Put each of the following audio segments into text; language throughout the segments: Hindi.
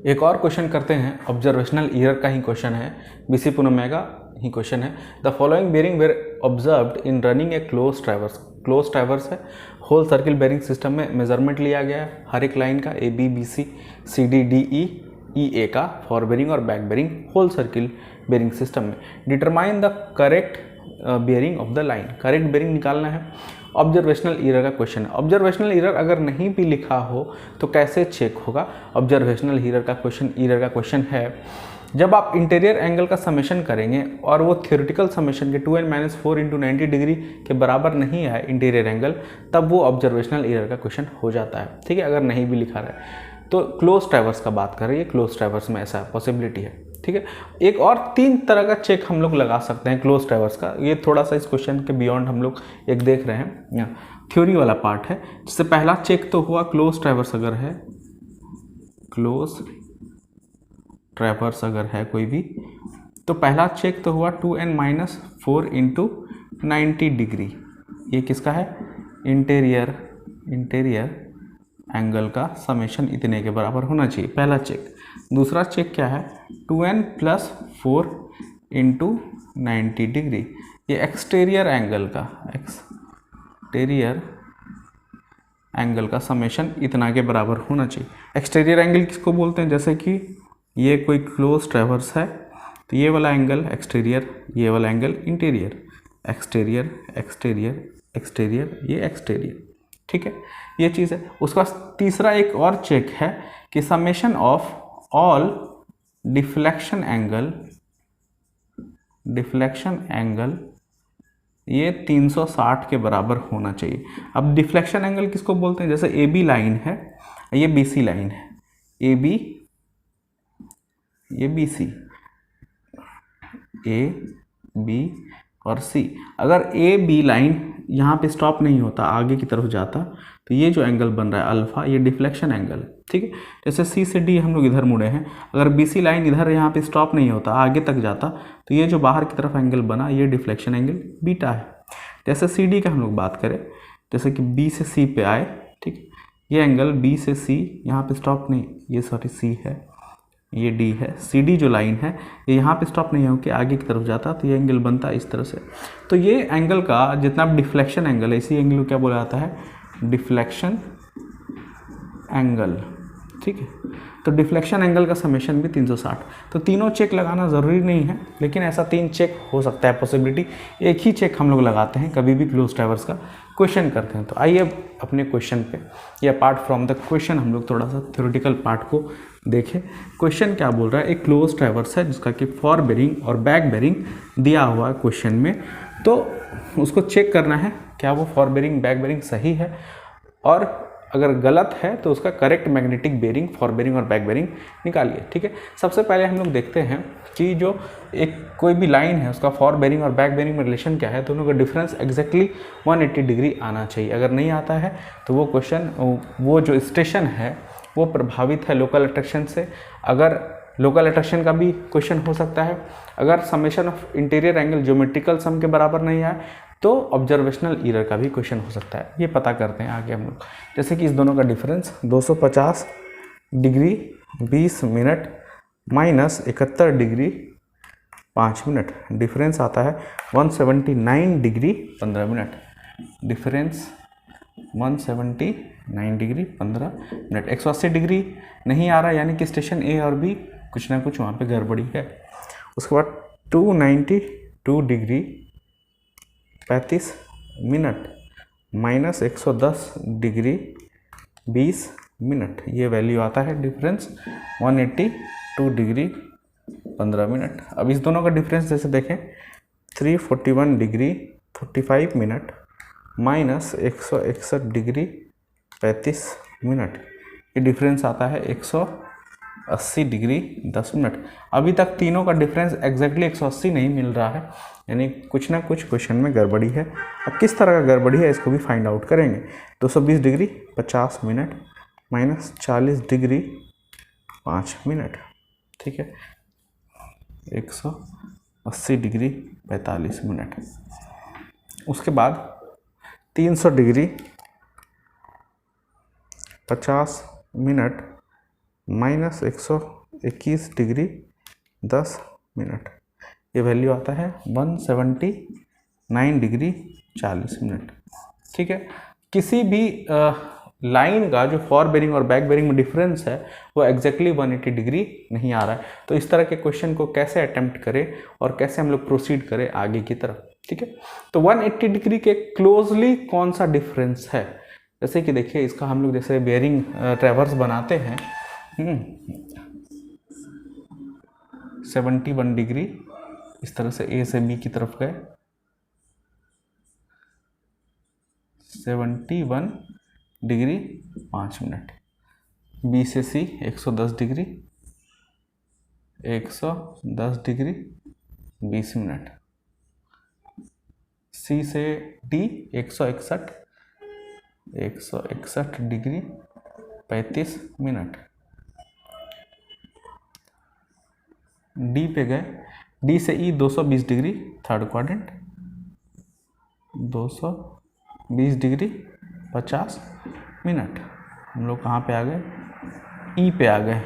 एक और क्वेश्चन करते हैं, ऑब्जर्वेशनल ईयर का ही क्वेश्चन है, बीसी पुनमय का ही क्वेश्चन है। The following bearing were observed in running a close traverse. Close traverse है, होल सर्किल बेरिंग सिस्टम में मेजरमेंट लिया गया है हर एक लाइन का, A B B C C D D E E A का, फॉर बेरिंग और back bearing whole circle bearing system में। Determine the correct bearing of the line. Correct bearing निकालना है। ऑब्जर्वेशनल ईरर का क्वेश्चन है। ऑब्जर्वेशनल ईरर अगर नहीं भी लिखा हो तो कैसे चेक होगा? ऑब्जर्वेशनल ईरर का क्वेश्चन है, जब आप इंटीरियर एंगल का समेशन करेंगे और वो थ्योरेटिकल समेशन के 2n-4 × 90 डिग्री के बराबर नहीं आए इंटीरियर एंगल, तब वो ऑब्जर्वेशनल ईरर का क्वेश्चन हो जाता है। ठीक है, अगर नहीं भी लिखा रहा है तो क्लोज ट्रैवर्स का बात कर रही है, क्लोज ट्रैवर्स में ऐसा पॉसिबिलिटी है। ठीक है, एक और 3 तरह का चेक हम लोग लगा सकते हैं क्लोज ट्रैवर्स का। ये थोड़ा सा इस क्वेश्चन के बियॉन्ड हम लोग एक देख रहे हैं, थ्योरी वाला पार्ट है। जिससे पहला चेक तो हुआ क्लोज ट्रैवर्स अगर है, क्लोज ट्रैवर्स अगर है कोई भी, तो पहला चेक तो हुआ 2n-4 × 90 डिग्री। ये किसका है? इंटीरियर एंगल का समेशन इतने के बराबर होना चाहिए, पहला चेक। दूसरा चेक क्या है? 2n+4 × 90 degree. ये एक्सटीरियर एंगल का समेशन इतना के बराबर होना चाहिए। एक्सटीरियर एंगल किसको बोलते हैं? जैसे कि ये कोई क्लोज ट्रैवर्स है तो ये वाला एंगल एक्सटीरियर, ये वाला एंगल इंटीरियर, एक्सटीरियर ये एक्सटीरियर। ठीक है, ये चीज़ है। उसका तीसरा एक और चेक है कि summation of all deflection angle ये 360 के बराबर होना चाहिए। अब डिफ्लेक्शन एंगल किसको बोलते हैं? जैसे ए बी लाइन है, ये बी सी लाइन है, ए बी ये बी सी, ए बी और सी। अगर ए बी लाइन यहाँ पे स्टॉप नहीं होता, आगे की तरफ जाता, तो ये जो एंगल बन रहा है अल्फा, ये डिफ्लेक्शन एंगल है। ठीक है, जैसे सी से डी हम लोग इधर मुड़े हैं, अगर बी सी लाइन इधर यहाँ पे स्टॉप नहीं होता, आगे तक जाता, तो ये जो बाहर की तरफ एंगल बना, ये डिफ्लेक्शन एंगल बीटा है। जैसे सी डी का हम लोग बात करें, जैसे कि बी से सी पे आए, ठीक है, ये एंगल बी से सी यहाँ पे स्टॉप नहीं, ये सॉरी सी है, ये डी है, सी डी जो लाइन है ये यहाँ पे स्टॉप नहीं होकर आगे की तरफ जाता, तो ये एंगल बनता है इस तरह से। तो ये एंगल का जितना डिफ्लेक्शन एंगल है, इसी एंगल को क्या बोला जाता है? Deflection angle. ठीक है, तो डिफ्लेक्शन एंगल का समेशन भी 360। तो तीनों चेक लगाना ज़रूरी नहीं है, लेकिन ऐसा 3 चेक हो सकता है पॉसिबिलिटी। एक ही चेक हम लोग लगाते हैं कभी भी क्लोज ट्रैवर्स का क्वेश्चन करते हैं। तो आइए अपने क्वेश्चन पे, या अपार्ट फ्रॉम द क्वेश्चन हम लोग थोड़ा सा थ्योरेटिकल पार्ट को देखें। क्वेश्चन क्या बोल रहा है? एक क्लोज ट्रैवर्स है जिसका कि फॉर बेरिंग और बैक बेरिंग दिया हुआ है क्वेश्चन में, तो उसको चेक करना है क्या वो फॉर बेरिंग बैक बेरिंग सही है, और अगर गलत है तो उसका correct magnetic bearing, fore bearing और बैक बेरिंग निकालिए। ठीक है, सबसे पहले हम लोग देखते हैं कि जो एक कोई भी लाइन है उसका फॉर बेरिंग और बैक बेरिंग में रिलेशन क्या है। दोनों का डिफरेंस एग्जैक्टली 180 डिग्री आना चाहिए। अगर नहीं आता है तो वो क्वेश्चन, वो जो स्टेशन है वो प्रभावित है लोकल अट्रैक्शन से। अगर लोकल अट्रैक्शन का भी क्वेश्चन हो सकता है। अगर summation of interior angle geometrical sum के बराबर नहीं आए तो ऑब्जर्वेशनल ईरर का भी क्वेश्चन हो सकता है। ये पता करते हैं आगे हम लोग। जैसे कि इस दोनों का difference 250 degree 20 minute minus 71 degree 5 minute, difference आता है 179 degree 15 minute. Difference 179 degree 15 minute. 180 degree नहीं आ रहा, यानी कि स्टेशन ए और बी कुछ ना कुछ वहाँ पे गड़बड़ी है। उसके बाद 292 degree 35 minute minus 110 degree 20 minute, ये वैल्यू आता है डिफरेंस 182 डिग्री 15 मिनट। अब इस दोनों का डिफरेंस जैसे देखें 341 degree 45 minute minus 161 degree 35 minute, ये डिफरेंस आता है 180 डिग्री 10 मिनट। अभी तक तीनों का डिफरेंस एग्जैक्टली 180 नहीं मिल रहा है, यानी कुछ ना कुछ क्वेश्चन में गड़बड़ी है। अब किस तरह का गड़बड़ी है इसको भी फाइंड आउट करेंगे। 220 degree 50 minute minus 40 degree 5 minute, ठीक है, 180 डिग्री 45 मिनट। उसके बाद 300 degree 50 minute minus 121 degree 10 minute. ये वैल्यू आता है 179 डिग्री 40 मिनट। ठीक है, किसी भी लाइन का जो फॉर बेरिंग और बैक बेरिंग में डिफरेंस है वो एग्जैक्टली 180 डिग्री नहीं आ रहा है। तो इस तरह के क्वेश्चन को कैसे अटेम्प्ट करें और कैसे हम लोग प्रोसीड करें आगे की तरफ। ठीक है, तो 180 डिग्री के क्लोजली कौन सा डिफरेंस है, जैसे कि देखिए इसका हम लोग जैसे बेरिंग ट्रैवर्स बनाते हैं 71 डिग्री, इस तरह से ए से बी की तरफ गए 71 डिग्री 5 मिनट, बी से सी 110 डिग्री 110 डिग्री 20 मिनट, सी से डी 161 डिग्री 35 मिनट, डी पे गए, डी से ई 220 degree third quadrant 220 degree 50 minute. हम लोग कहाँ पे आ गए, ई पे आ गए।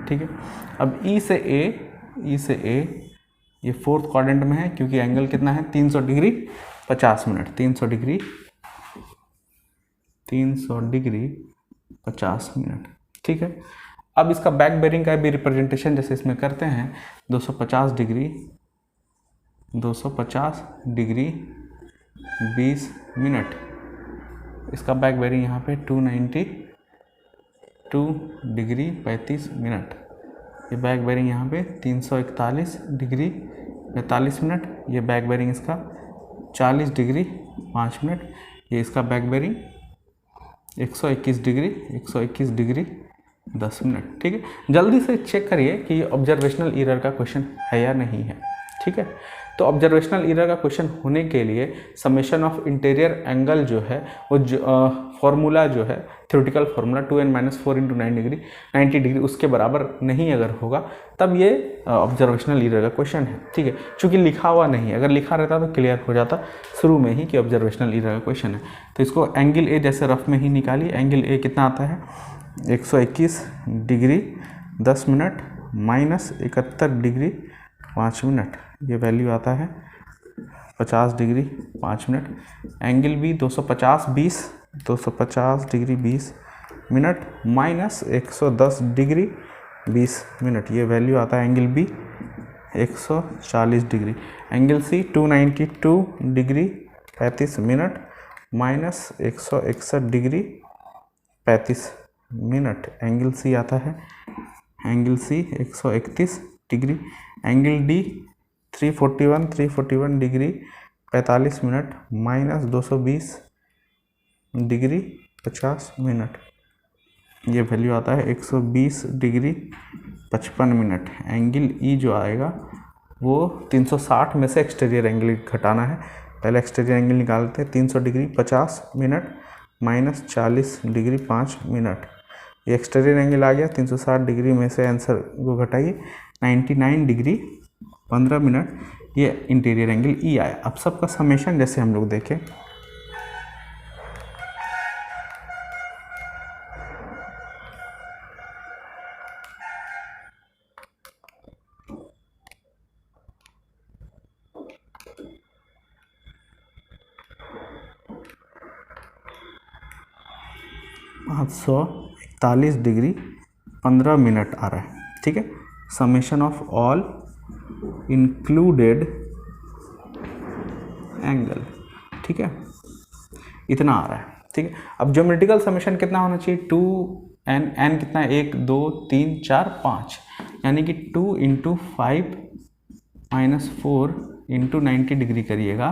ठीक है, अब ई से ए ये फोर्थ क्वाड्रेंट में है क्योंकि एंगल कितना है 300 डिग्री 50 मिनट, 300 डिग्री 50 मिनट। ठीक है, अब इसका बैक बेरिंग का भी रिप्रेजेंटेशन जैसे इसमें करते हैं 250 डिग्री 20 मिनट। इसका बैक बेरिंग यहाँ पे 292 डिग्री 35 मिनट। ये बैक बेरिंग यहाँ पे 341 डिग्री 45 मिनट। ये बैक बेरिंग इसका 40 डिग्री 5 मिनट। ये इसका बैक बेरिंग 121 डिग्री 10 मिनट। ठीक है, जल्दी से चेक करिए कि ये ऑब्जर्वेशनल एरर का क्वेश्चन है या नहीं है। ठीक है, तो ऑब्जर्वेशनल एरर का क्वेश्चन होने के लिए समेशन ऑफ इंटीरियर एंगल जो है वो फॉर्मूला जो है थ्योरेटिकल फार्मूला 2n-4 × 90 डिग्री उसके बराबर नहीं अगर होगा तब ये ऑब्जर्वेशनल एरर का क्वेश्चन है। ठीक है, चूँकि लिखा हुआ नहीं है, अगर लिखा रहता तो क्लियर हो जाता शुरू में ही कि ऑब्जर्वेशनल एरर का क्वेश्चन है। तो इसको एंगल ए जैसे रफ में ही निकालिए। एंगल ए कितना आता है 121 degree 10 minute minus 71 degree 5 minute. ये वैल्यू आता है 50 degree 5 minute. Angle B 250 degree 20 minute minus 110 degree 20 minute. ये वैल्यू आता है angle B 140 degree. Angle C 292 degree 35 minute minus 161 degree 35 minute. Angle C आता है angle C 131 degree. Angle D 341 degree 45 minute minus 220 degree 50 minute. ये वैल्यू आता है 120 डिग्री 55 मिनट। एंगल ई जो आएगा वो 360 में से एक्सटीरियर एंगल घटाना है। पहले एक्सटीरियर एंगल निकालते हैं 300 degree 50 minute minus 40 degree 5 minute. ये एक्सटीरियर एंगल आ गया 360 डिग्री में से आंसर को घटाइए 99 डिग्री 15 मिनट। ये इंटीरियर एंगल ई आया। अब सबका समेशन जैसे हम लोग देखें $541 डिग्री 15 मिनट आ रहा है। ठीक है, summation of all included angle. ठीक है, इतना आ रहा है। ठीक है, अब ज्योमेट्रिकल समेशन कितना होना चाहिए 2n कितना है 1 2 3 4 5 यानी कि 2 × 5 - 4 × 90 डिग्री करिएगा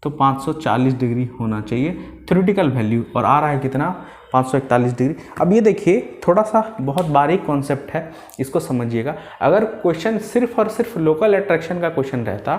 तो 540 डिग्री होना चाहिए थ्योरेटिकल वैल्यू, और आ रहा है कितना 541 डिग्री। अब ये देखिए थोड़ा सा बहुत बारीक कॉन्सेप्ट है, इसको समझिएगा। अगर क्वेश्चन सिर्फ और सिर्फ लोकल अट्रैक्शन का क्वेश्चन रहता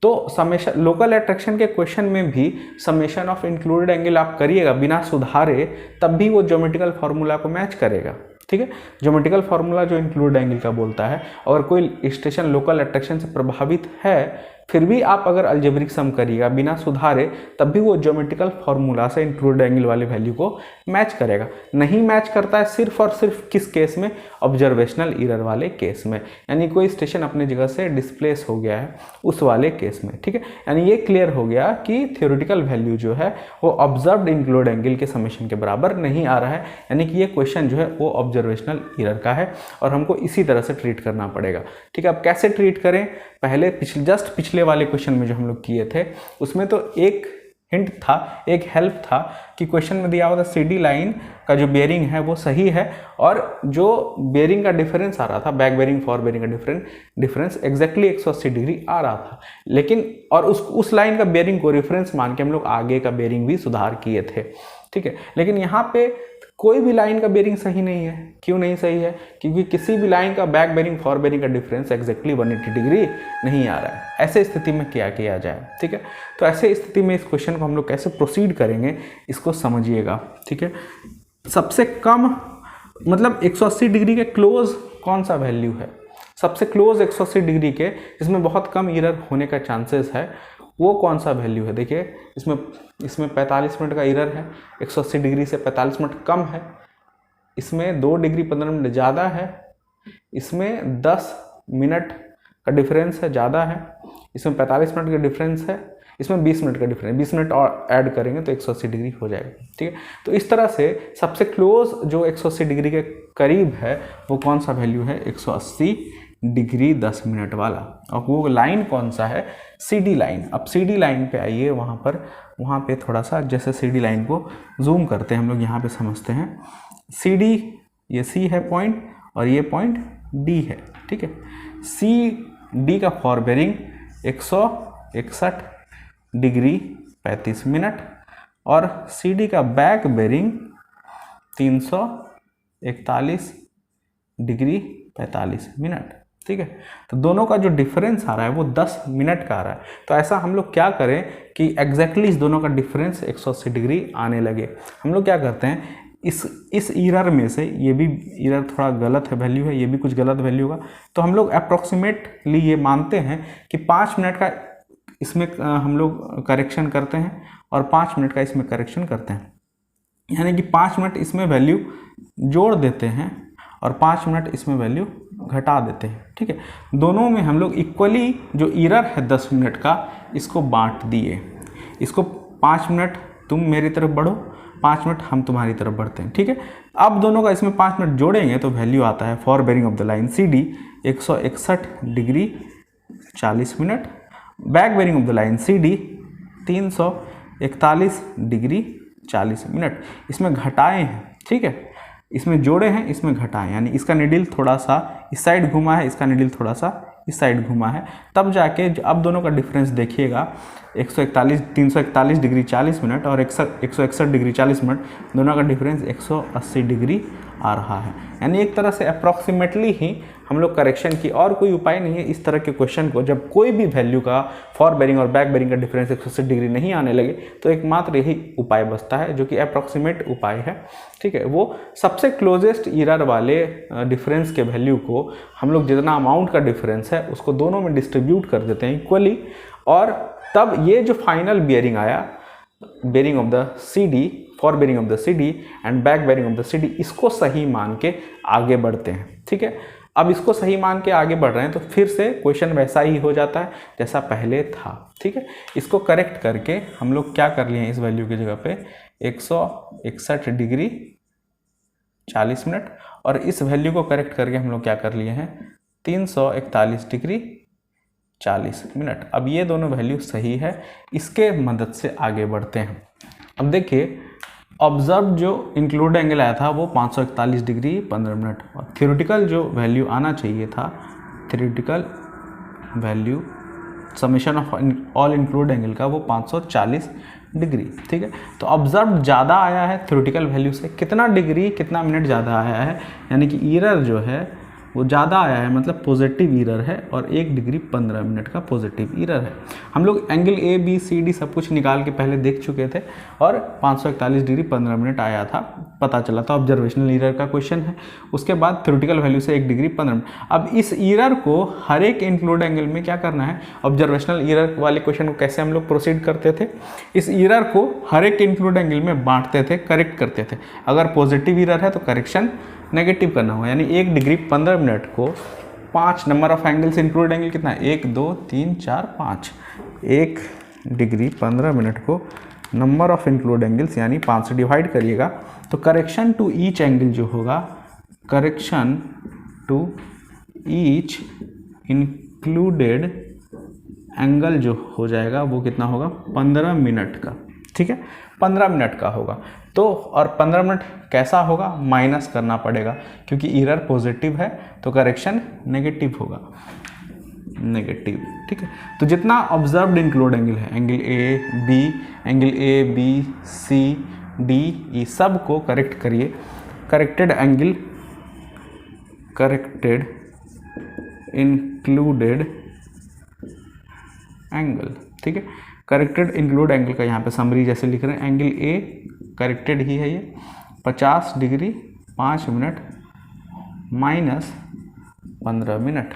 तो समेशन लोकल अट्रैक्शन के क्वेश्चन में भी समेशन ऑफ इंक्लूडेड एंगल आप करिएगा बिना सुधारे तब भी वो ज्योमेट्रिकल फार्मूला को मैच करेगा। ठीक है, ज्योमेट्रिकल फार्मूला जो इंक्लूडेड एंगल का बोलता है, अगर कोई स्टेशन लोकल अट्रैक्शन से प्रभावित है फिर भी आप अगर अलजेब्रिक सम करिएगा बिना सुधारे, तब भी वो ज्योमेट्रिकल फार्मूला से इंक्लूड एंगल वाले वैल्यू को मैच करेगा। नहीं मैच करता है सिर्फ और सिर्फ किस केस में, ऑब्जर्वेशनल एरर वाले केस में, यानी कोई स्टेशन अपने जगह से डिस्प्लेस हो गया है उस वाले केस में, ठीक है। यानी ये क्लियर हो गया कि थ्योरेटिकल वैल्यू जो है वो ऑब्जर्व्ड इंक्लूड एंगल के समेशन के बराबर नहीं आ रहा है, यानी कि ये क्वेश्चन जो है वो ऑब्जर्वेशनल एरर का है और हमको इसी तरह से ट्रीट करना पड़ेगा, ठीक है। अब कैसे ट्रीट करें, पहले पिछले वाले क्वेश्चन में जो हम लोग किए थे उसमें तो एक हिंट था, एक हेल्प था कि क्वेश्चन में दिया हुआ था सीडी लाइन का जो बेयरिंग है वो सही है और जो बेयरिंग का डिफरेंस आ रहा था, बैक बेयरिंग फॉर बेयरिंग का डिफरेंस एग्जैक्टली 180 डिग्री आ रहा था, लेकिन और उस लाइन का बेयरिंग को रेफरेंस मान के हम लोग आगे का बेयरिंग भी सुधार किए थे, ठीक है। लेकिन यहाँ पे कोई भी लाइन का बेयरिंग सही नहीं है। क्यों नहीं सही है? क्योंकि किसी भी लाइन का बैक बेयरिंग फॉर बेयरिंग का डिफरेंस एग्जैक्टली 180 डिग्री नहीं आ रहा है। ऐसे स्थिति में क्या किया जाए, ठीक है। तो ऐसे स्थिति में इस क्वेश्चन को हम लोग कैसे प्रोसीड करेंगे इसको समझिएगा, ठीक है। सबसे कम मतलब 180 डिग्री के क्लोज कौन सा वैल्यू है, सबसे क्लोज 180 डिग्री के जिसमें बहुत कम एरर होने का चांसेस है वो कौन सा वैल्यू है। देखिए इसमें 45 मिनट का एरर है, 180 डिग्री से 45 मिनट कम है, इसमें 2 डिग्री 15 मिनट ज़्यादा है, इसमें 10 मिनट का डिफरेंस है ज़्यादा है, इसमें 45 मिनट का डिफरेंस है, इसमें 20 मिनट का डिफरेंस, 20 मिनट और ऐड करेंगे तो 180 डिग्री हो जाएगा, ठीक है। तो इस तरह से सबसे क्लोज जो 180 डिग्री के करीब है वो कौन सा वैल्यू है, 180 डिग्री 10 मिनट वाला। और वो लाइन कौन सा है, सीडी लाइन। अब सीडी लाइन पे आइए, वहाँ पे थोड़ा सा जैसे सीडी लाइन को जूम करते हैं हम लोग, यहाँ पे समझते हैं। सीडी ये सी है पॉइंट और ये पॉइंट डी है, ठीक है। सी डी का फॉर बेयरिंग 161 डिग्री 35 मिनट और सी डी का बैक बेयरिंग 341 डिग्री 45 मिनट, ठीक है। तो दोनों का जो डिफरेंस आ रहा है वो 10 मिनट का आ रहा है। तो ऐसा हम लोग क्या करें कि एग्जैक्टली इस दोनों का डिफरेंस 180 डिग्री आने लगे। हम लोग क्या करते हैं, इस एरर में से ये भी एरर थोड़ा गलत है वैल्यू है, ये भी कुछ गलत वैल्यू होगा, तो हम लोग अप्रॉक्सीमेटली ये मानते हैं कि 5 मिनट का इसमें हम लोग करेक्शन करते हैं और 5 मिनट का इसमें करेक्शन करते हैं, यानी कि 5 मिनट इसमें वैल्यू जोड़ देते हैं और 5 मिनट इसमें वैल्यू घटा देते हैं, ठीक है। दोनों में हम लोग इक्वली जो एरर है 10 मिनट का इसको बांट दिए, इसको 5 मिनट तुम मेरी तरफ बढ़ो, 5 मिनट हम तुम्हारी तरफ बढ़ते हैं, ठीक है। अब दोनों का इसमें 5 मिनट जोड़ेंगे तो वैल्यू आता है for bearing of the line C D 161 degree 40 minute, back bearing of the line C D 341 degree 40 minute. इसमें घटाए हैं, ठीक है, इसमें जोड़े हैं, इसमें घटाएं, यानी इसका निडिल थोड़ा सा इस साइड घुमा है, इसका निडिल थोड़ा सा इस साइड घुमा है, तब जाके अब दोनों का डिफरेंस देखिएगा 341 डिग्री 40 मिनट और 161 डिग्री 40 मिनट, दोनों का डिफरेंस 180 डिग्री आ रहा है। यानी एक तरह से अप्रॉक्सीमेटली ही हम लोग करेक्शन की, और कोई उपाय नहीं है इस तरह के क्वेश्चन को। जब कोई भी वैल्यू का फॉर बेयरिंग और बैक बेयरिंग का डिफरेंस 180 डिग्री नहीं आने लगे तो एकमात्र यही उपाय बचता है जो कि अप्रॉक्सीमेट उपाय है, ठीक है। वो सबसे क्लोजेस्ट एरर वाले डिफरेंस के वैल्यू को हम लोग जितना अमाउंट का डिफरेंस है उसको दोनों में डिस्ट्रीब्यूट कर देते हैं इक्वली, और तब ये जो फाइनल बेयरिंग आया, bearing of the C D, fore bearing of the C D and back bearing of the C D, इसको सही मान के आगे बढ़ते हैं, ठीक है। अब इसको सही मान के आगे बढ़ रहे हैं तो फिर से क्वेश्चन वैसा ही हो जाता है जैसा पहले था, ठीक है। इसको करेक्ट करके हम लोग क्या कर लिए हैं, इस वैल्यू की जगह पे 161 डिग्री 40 मिनट और इस वैल्यू को करेक्ट करके हम लोग क्या कर लिए हैं 341 डिग्री 40 मिनट। अब ये दोनों वैल्यू सही है, इसके मदद से आगे बढ़ते हैं। अब देखिए ऑब्जर्व जो इंक्लूड एंगल आया था वो 541 डिग्री 15 मिनट और थ्योरेटिकल जो वैल्यू आना चाहिए था, theoretical value summation of all include angle का वो 540 डिग्री, ठीक है। तो ऑब्जर्व ज़्यादा आया है थ्योरेटिकल वैल्यू से, कितना डिग्री कितना मिनट ज़्यादा आया है, यानी कि एरर जो है वो ज़्यादा आया है, मतलब पॉजिटिव ईरर है, और 1 डिग्री 15 मिनट का पॉजिटिव ईरर है। हम लोग angle A B C D सब कुछ निकाल के पहले देख चुके थे, और 541 डिग्री 15 मिनट आया था, पता चला था। ऑब्जर्वेशनल ईरर का क्वेश्चन है। उसके बाद थ्योरेटिकल वैल्यू से 1 डिग्री 15 मिनट। अब इस ईरर को हर एक इंक्लूड एंगल में क्या करना है, ऑब्जर्वेशनल ईरर वाले क्वेश्चन को कैसे हम लोग प्रोसीड करते थे, इस ईरर को हर एक इंक्लूड एंगल में बांटते थे, करेक्ट करते थे। अगर पॉजिटिव ईरर है तो करेक्शन नेगेटिव करना होगा, यानी 1 डिग्री 15 मिनट को 5 number of angles include angle कितना है, 1 2 3 4 5, 1 डिग्री 15 मिनट को नंबर ऑफ इंक्लूड एंगल्स यानी 5 से डिवाइड करिएगा, तो करेक्शन टू ईच एंगल जो होगा, correction to each included angle जो हो जाएगा वो कितना होगा, 15 मिनट का। ठीक है, 15 मिनट का होगा। तो और 15 मिनट कैसा होगा, माइनस करना पड़ेगा, क्योंकि एरर पॉजिटिव है तो करेक्शन नेगेटिव होगा, नेगेटिव। ठीक है, तो जितना ऑब्जर्व्ड इंक्लूड एंगल है, angle A B, angle A B C D E, सब को करेक्ट करिए। Corrected angle, corrected included angle. ठीक है, करेक्टेड इंक्लूड एंगल का यहाँ पे समरी जैसे लिख रहे हैं, एंगल ए करेक्टेड ही है ये, 50 degree 5 minute minus 15 minute,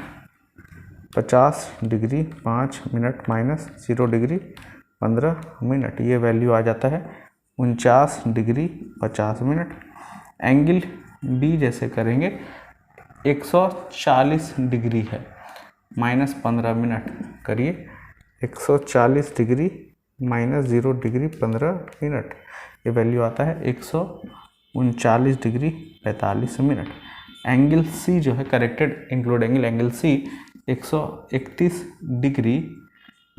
50 degree 5 minute minus 0 degree 15 minute, ये वैल्यू आ जाता है 49 डिग्री 50 मिनट। एंगल बी जैसे करेंगे 140 डिग्री है, माइनस 15 मिनट करिए, 140 डिग्री माइनस 0 डिग्री 15 मिनट, ये वैल्यू आता है 139 डिग्री 45 मिनट। एंगल सी जो है corrected include angle, angle C 131 degree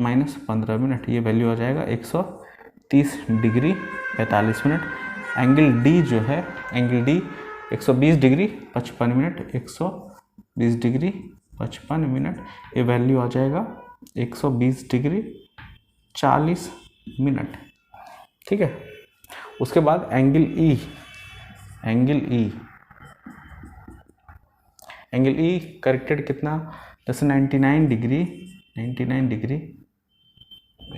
minus 15 minute, ये वैल्यू आ जाएगा 130 डिग्री 45 मिनट। एंगल डी जो है, angle D 120 degree 55 minute, 120 degree 55 minute, ये वैल्यू आ जाएगा 120 डिग्री 40 मिनट। ठीक है, उसके बाद angle E, angle E, angle E corrected कितना, जैसे 99 डिग्री, 99 डिग्री,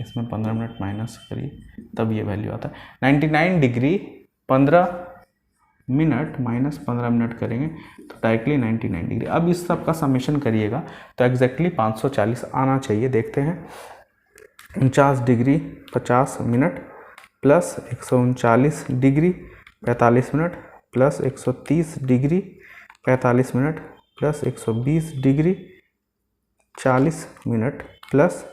इसमें 15 मिनट माइनस करिए तब ये वैल्यू आता है 99 डिग्री 15 मिनट माइनस 15 मिनट करेंगे तो डायरेक्टली 99 डिग्री। अब इस सब का समेशन करिएगा तो एग्जैक्टली 540 आना चाहिए। देखते हैं, 49 degree 50 minute plus 139 degree 45 minute plus 130 degree 45 minute plus 120 degree 40 minute plus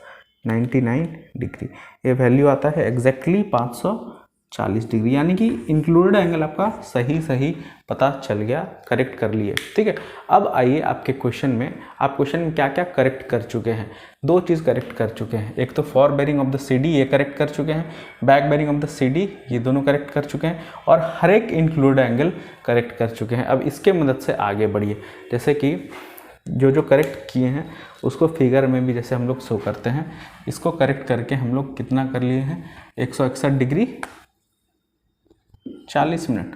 99 degree, ये वैल्यू आता है एग्जैक्टली 540 डिग्री, यानी कि इंक्लूडेड एंगल आपका सही पता चल गया, करेक्ट कर लिए। ठीक है, अब आइए आपके क्वेश्चन में, आप क्वेश्चन में क्या क्या करेक्ट कर चुके हैं। 2 चीज़ करेक्ट कर चुके हैं, एक तो fore bearing of the C D ये करेक्ट कर चुके हैं, back bearing of the C D ये दोनों करेक्ट कर चुके हैं, और हर एक इंक्लूड एंगल करेक्ट कर चुके हैं। अब इसके मदद से आगे बढ़िए, जैसे कि जो करेक्ट किए हैं उसको फिगर में भी जैसे हम लोग शो करते हैं। इसको करेक्ट करके हम लोग कितना कर लिए हैं, 161 डिग्री 40 मिनट,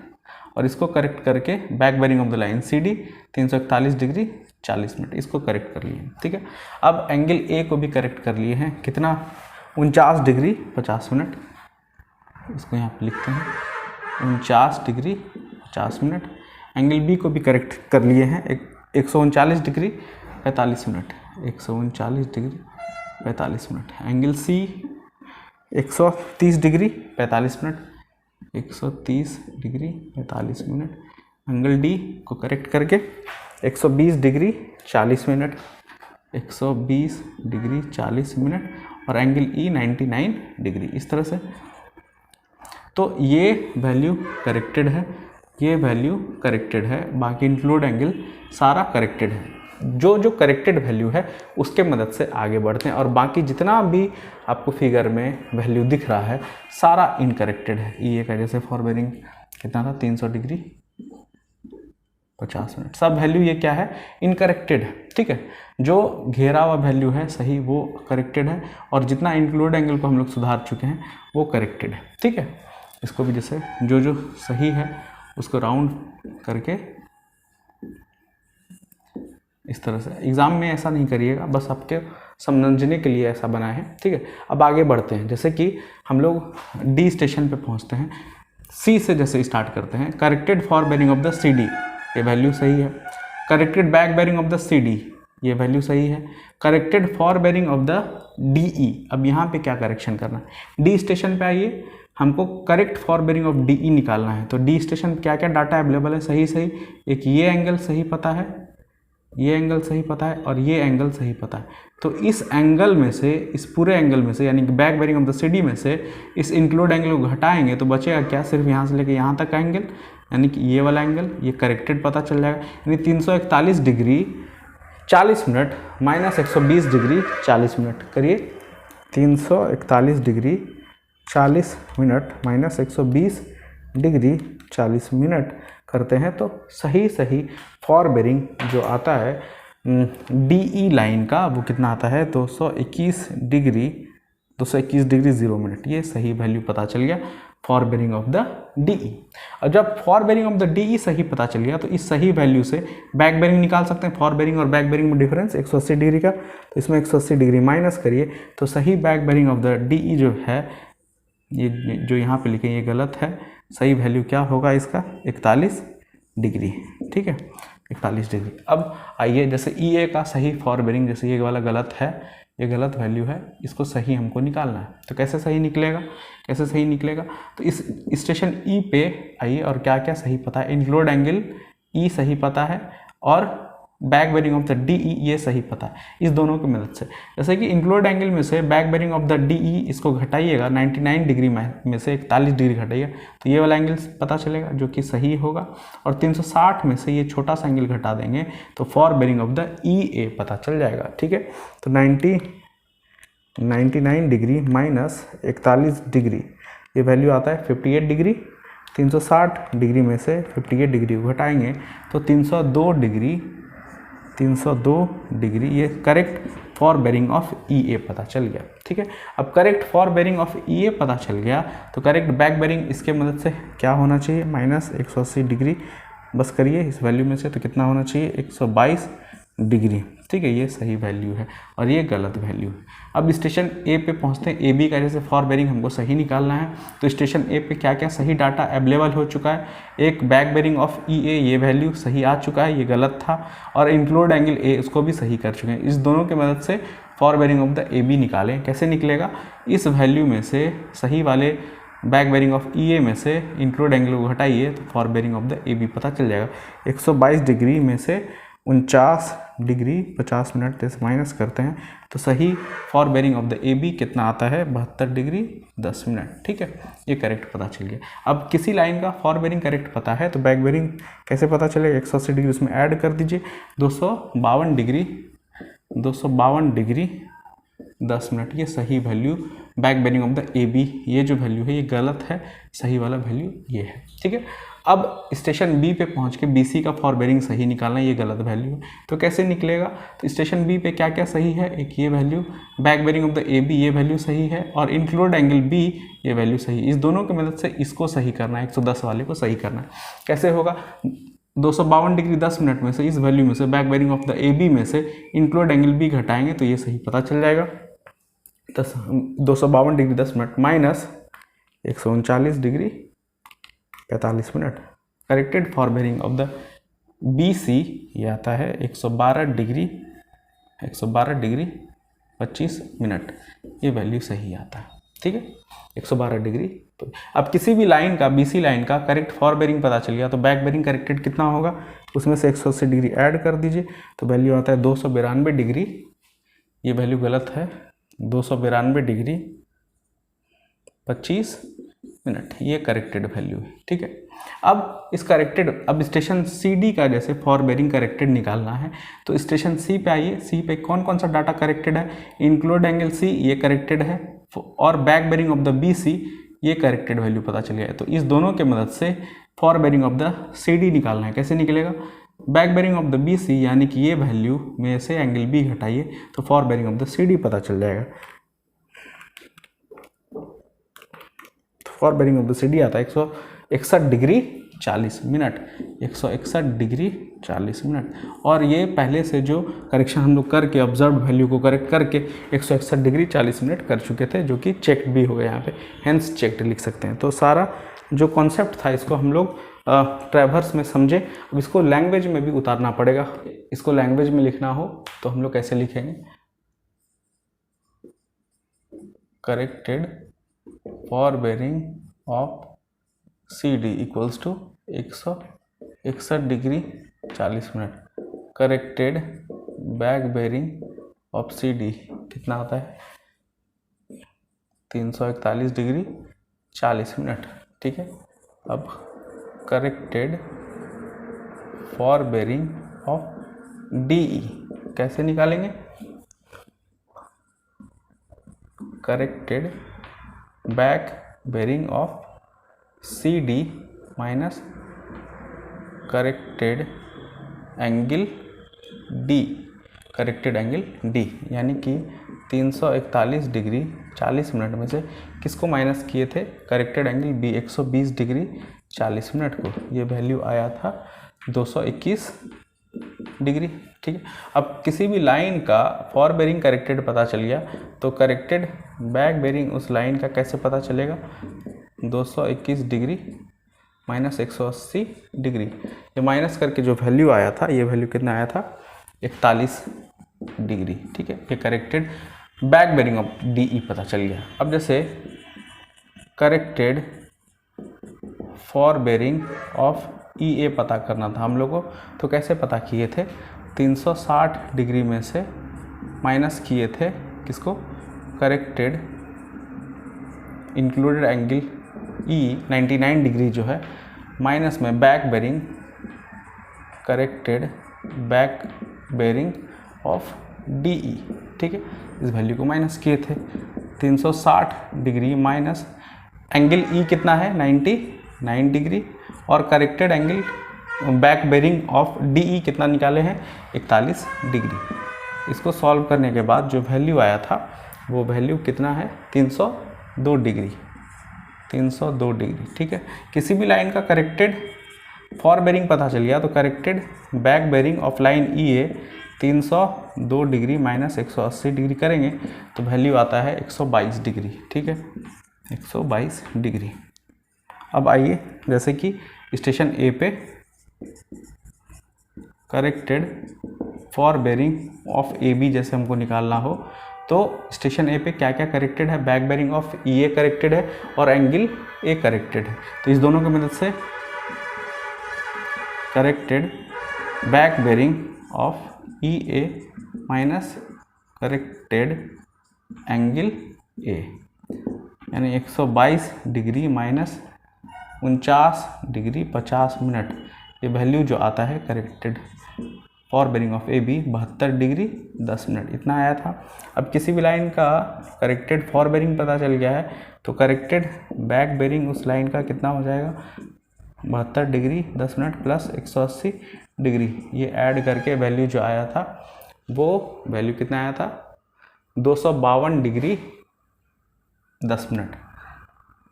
और इसको करेक्ट करके back bearing of the line C D 341 degree 40 minute, इसको करेक्ट कर लिए हैं। ठीक है, अब एंगल ए को भी करेक्ट कर लिए हैं, कितना, 49 डिग्री 50 मिनट, इसको यहाँ पे लिखते हैं 49 डिग्री 50 मिनट। एंगल बी को भी करेक्ट कर लिए हैं, 139 degree 45 minute, 139 degree 45 minute. Angle C 130 degree 45 minute, 130 degree 45 minute. Angle D को करेक्ट करके 120 डिग्री 40 मिनट, 120 डिग्री 40 मिनट, और एंगल ई 99 डिग्री, इस तरह से। तो ये वैल्यू करेक्टेड है, ये वैल्यू करेक्टेड है, बाकी इंक्लूड एंगल सारा करेक्टेड है। जो करेक्टेड वैल्यू है उसके मदद से आगे बढ़ते हैं, और बाकी जितना भी आपको फिगर में वैल्यू दिख रहा है सारा इनकरेक्टेड है। ये का जैसे फॉर बेरिंग कितना था, 300 डिग्री 50 मिनट, सब वैल्यू ये क्या है, इनकरेक्टेड है। ठीक है, जो घेरा हुआ वैल्यू है सही वो करेक्टेड है, और जितना इंक्लूड एंगल को हम लोग सुधार चुके हैं वो करेक्टेड है। ठीक है, इसको भी जैसे जो सही है उसको राउंड करके इस तरह से। एग्ज़ाम में ऐसा नहीं करिएगा, बस आपके समझने के लिए ऐसा बना है, ठीक है। अब आगे बढ़ते हैं, जैसे कि हम लोग डी स्टेशन पे पहुंचते हैं। सी से जैसे स्टार्ट करते हैं, corrected fore bearing of the C D, ये वैल्यू सही है। Corrected back bearing of the C D, ये वैल्यू सही है। Corrected fore bearing of the D E, अब यहाँ पे क्या करेक्शन करना है, डी स्टेशन पे आइए, हमको correct fore bearing of D E निकालना है। तो डी स्टेशन क्या क्या डाटा अवेलेबल है, सही सही, एक ये एंगल सही पता है, ये एंगल सही पता है और ये एंगल सही पता है। तो इस एंगल में से, इस पूरे एंगल में से, यानी कि back bearing of the C D में से इस इंक्लूड एंगल को घटाएंगे तो बचेगा क्या, सिर्फ यहाँ से लेके यहाँ तक का एंगल, यानी कि ये वाला एंगल, ये करेक्टेड पता चल जाएगा। यानी 341 degree 40 minute minus 120 degree 40 minute, करिए 341 degree 40 minute minus 120 degree 40 minute करते हैं तो सही सही फॉर बेरिंग जो आता है डी ई लाइन का, वो कितना आता है 221 डिग्री 0 मिनट, ये सही वैल्यू पता चल गया fore bearing of the D E. और जब fore bearing of the D E सही पता चल गया तो इस सही वैल्यू से बैक बेरिंग निकाल सकते हैं। फॉर बेरिंग और बैक बेरिंग में डिफरेंस 180 डिग्री का, तो इसमें 180 डिग्री माइनस करिए तो सही back bearing of the D E जो है, ये जो यहाँ पे लिखे ये गलत है, सही वैल्यू क्या होगा इसका 41 डिग्री, ठीक है 41 डिग्री। अब आइए जैसे ई ए का सही फॉर बेरिंग, जैसे ये वाला गलत है, ये गलत वैल्यू है, इसको सही हमको निकालना है। तो कैसे सही निकलेगा, कैसे सही निकलेगा, तो इस स्टेशन ई पे आइए और क्या क्या सही पता है, इंक्लूड एंगल ई सही पता है और back bearing of the D E ये सही पता है, इस दोनों की मदद से। जैसे कि इंक्लूड एंगल में से back bearing of the D E इसको घटाइएगा 99 डिग्री में से 41 डिग्री घटाइएगा तो ये वाला एंगल पता चलेगा जो कि सही होगा। और 360 में से ये छोटा सा एंगल घटा देंगे तो fore bearing of the E A पता चल जाएगा, ठीक है। तो 99 डिग्री माइनस 41 डिग्री, ये वैल्यू आता है 58 डिग्री। 360 डिग्री में से 58 डिग्री को घटाएंगे तो 302 डिग्री, ये correct fore bearing of E A पता चल गया, ठीक है। अब correct fore bearing of E A पता चल गया तो करेक्ट बैक बेरिंग इसके मदद से क्या होना चाहिए, माइनस 180 डिग्री बस करिए इस वैल्यू में से, तो कितना होना चाहिए 122 डिग्री, ठीक है। ये सही वैल्यू है और ये गलत वैल्यू है। अब स्टेशन ए पे पहुंचते हैं, ए बी का जैसे फॉर बेरिंग हमको सही निकालना है तो स्टेशन ए पे क्या क्या सही डाटा अवेलेबल हो चुका है, एक बैक बेरिंग ऑफ ई ए ये वैल्यू सही आ चुका है, ये गलत था, और इंक्लूड एंगल ए उसको भी सही कर चुके हैं। इस दोनों की मदद से fore bearing of the A B निकालें, कैसे निकलेगा, इस वैल्यू में से सही वाले back bearing of E A में से इंक्लूड एंगल को हटाइए तो fore bearing of the A B पता चल जाएगा। 122 डिग्री में से 49 डिग्री 50 मिनट से माइनस करते हैं तो सही fore bearing of the A B कितना आता है 72 डिग्री 10 मिनट, ठीक है। ये करेक्ट पता चल गया। अब किसी लाइन का फॉर बेरिंग करेक्ट पता है तो बैक बेरिंग कैसे पता चलेगा, 180 डिग्री उसमें ऐड कर दीजिए, 252 डिग्री 10 मिनट, ये सही value back bearing of the A B, ये जो वैल्यू है ये गलत है, सही वाला वैल्यू ये है, ठीक है। अब स्टेशन बी पे पहुंच के बी सी का फॉर बेरिंग सही निकालना, ये गलत वैल्यू है, तो कैसे निकलेगा, तो स्टेशन बी पे क्या क्या सही है, एक ये value back bearing of the A B ये वैल्यू सही है और इंक्लूड एंगल बी ये वैल्यू सही है। इस दोनों की मदद से इसको सही करना है, 110 वाले को सही करना है। कैसे होगा, 252 डिग्री 10 मिनट में से इस वैल्यू में से back bearing of the A B में से इंक्लूड एंगल बी घटाएंगे तो ये सही पता चल जाएगा। 252 degree 10 minute minus 139 degree 45 minute, corrected fore bearing of the B C ये आता है 112 डिग्री 25 मिनट, ये वैल्यू सही आता है, ठीक है 112 डिग्री। तो अब किसी भी लाइन का बी सी लाइन का करेक्ट फॉर बेरिंग पता चल गया तो बैक बेरिंग करेक्टेड कितना होगा, उसमें से 180 डिग्री ऐड कर दीजिए तो वैल्यू आता है 292 डिग्री, ये वैल्यू गलत है, 292 डिग्री 25 मिनट, ये करेक्टेड वैल्यू है, ठीक है। अब इस करेक्टेड, अब स्टेशन सी डी का जैसे फॉर बेरिंग करेक्टेड निकालना है तो स्टेशन सी पे आइए, सी पे कौन कौन सा डाटा करेक्टेड है, इंक्लूड एंगल सी ये करेक्टेड है और back bearing of the B C ये करेक्टेड वैल्यू पता चल गया है। तो इस दोनों के मदद से fore bearing of the C D निकालना है, कैसे निकलेगा, back bearing of the B C यानी कि ये वैल्यू में से एंगल बी घटाइए तो fore bearing of the C D पता चल जाएगा। Fore bearing of the C D आता है 161 डिग्री 40 मिनट, 161 डिग्री 40 मिनट। और ये पहले से जो करेक्शन हम लोग करके ऑब्जर्व वैल्यू को करेक्ट करके 161 डिग्री 40 मिनट कर चुके थे, जो कि चेक्ड भी हो गया यहाँ पे, हेंस चेक्ड लिख सकते हैं। तो सारा जो कॉन्सेप्ट था इसको हम लोग ट्रैवर्स में समझे। अब इसको लैंग्वेज में भी उतारना पड़ेगा। इसको लैंग्वेज में लिखना हो तो हम लोग कैसे लिखेंगे, corrected fore bearing of C D equals to 161 degree 40 minute, corrected back bearing of C D कितना होता है 341 डिग्री 40 मिनट। ठीक है, अब corrected fore bearing of D E कैसे निकालेंगे, corrected back bearing of C D minus corrected angle D, corrected angle D, यानी कि 341 डिग्री 40 मिनट में से किसको माइनस किए थे, corrected angle B 120 degree 40 minute को। ये वैल्यू आया था 221 डिग्री। ठीक है, अब किसी भी लाइन का फॉर बेरिंग करेक्टेड पता चल गया तो करेक्टेड बैक बेरिंग उस लाइन का कैसे पता चलेगा, 221 डिग्री माइनस 180 डिग्री। ये माइनस करके जो वैल्यू आया था, ये वैल्यू कितना आया था 41 डिग्री। ठीक है, ये corrected back bearing of D E पता चल गया। अब जैसे corrected fore bearing of E A पता करना था हम लोग को, तो कैसे पता किए थे, 360 डिग्री में से माइनस किए थे किसको, corrected included angle E 99 degree जो है, माइनस में back bearing, corrected back bearing of D E. ठीक है, इस वैल्यू को माइनस किए थे, 360 डिग्री माइनस एंगल ई कितना है 99 डिग्री, और corrected angle back bearing of D E कितना निकाले हैं 41 डिग्री। इसको सॉल्व करने के बाद जो वैल्यू आया था वो वैल्यू कितना है 302 डिग्री, 302 डिग्री। ठीक है, किसी भी लाइन का करेक्टेड फॉर बेरिंग पता चल गया तो corrected back bearing of line E A 302 degree minus 180 degree करेंगे तो वैल्यू आता है 122 डिग्री। ठीक है, 122 डिग्री। अब आइए जैसे कि स्टेशन ए पे corrected fore bearing of A B जैसे हमको निकालना हो तो स्टेशन ए पे क्या क्या करेक्टेड है, back bearing of E A corrected है और एंगल ए करेक्टेड है। तो इस दोनों की मदद से corrected back bearing of E A minus corrected angle A, यानी 122 डिग्री माइनस 49 डिग्री 50 मिनट, ये वैल्यू जो आता है corrected fore bearing of A B 72 degree 10 minute, इतना आया था। अब किसी भी लाइन का करेक्टेड फॉर बेरिंग पता चल गया है तो करेक्टेड बैक बेरिंग उस लाइन का कितना हो जाएगा 72 डिग्री 10 मिनट प्लस 180 डिग्री, ये ऐड करके वैल्यू जो आया था वो वैल्यू कितना आया था 252 डिग्री 10 मिनट,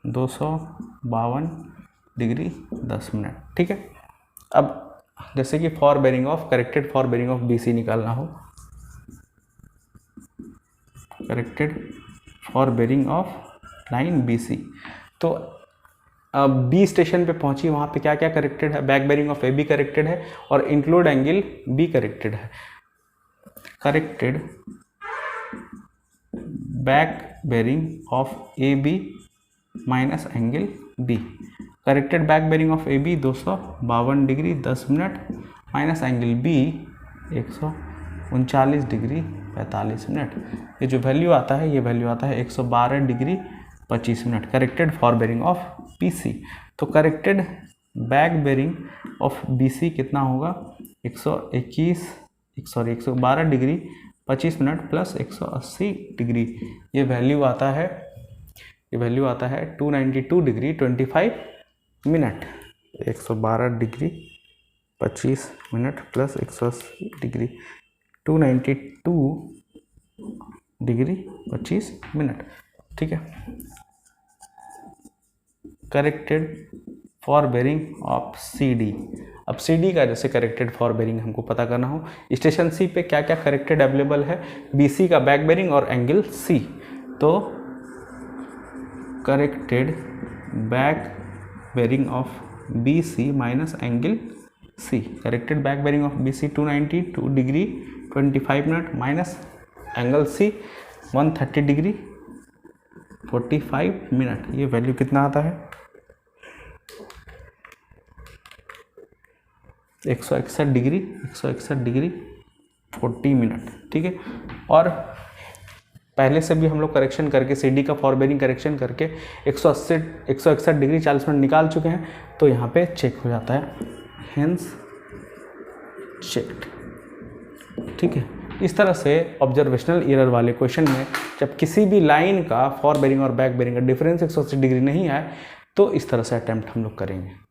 252 डिग्री 10 मिनट। ठीक है, अब जैसे कि fore bearing of corrected fore bearing of B C निकालना हो, corrected fore bearing of line B C, तो बी स्टेशन पे पहुंची, वहाँ पे क्या क्या करेक्टेड है, back bearing of A B corrected है और इंक्लूड एंगल बी करेक्टेड है। Corrected back bearing of A B minus angle B, corrected back bearing of A B 252 degree 10 minute minus angle B 139 degree 45 minute. ये जो वैल्यू आता है ये वैल्यू आता है 112 degree 25 minute, corrected fore bearing of B C. तो corrected back bearing of B C कितना होगा 112 डिग्री 25 मिनट प्लस 180 डिग्री, ये वैल्यू आता है 292 degree 25 minute, 112 degree 25 minute plus 180 degree 292 degree 25 minute. ठीक है, corrected fore bearing of C D. अब सी डी का जैसे करेक्टेड फॉर बेरिंग हमको पता करना हो, स्टेशन सी पे क्या क्या करेक्टेड अवेलेबल है, बी सी का बैक बेरिंग और एंगल सी। तो corrected back bearing of B C minus angle C, corrected back bearing of B C 292 degree 25 minute minus angle C 130 degree 45 minute. ये वैल्यू कितना आता है 161 डिग्री 40 मिनट। ठीक है, और पहले से भी हम लोग करेक्शन करके सी डी का फॉर बेरिंग करेक्शन करके 161 डिग्री 40 मिनट निकाल चुके हैं, तो यहाँ पे चेक हो जाता है, हेंस चेक्ड। ठीक है, इस तरह से ऑब्जर्वेशनल एरर वाले क्वेश्चन में जब किसी भी लाइन का फॉर बेरिंग और बैक बेरिंग का डिफरेंस 180 डिग्री नहीं आए तो इस तरह से अटेम्प्ट हम लोग करेंगे।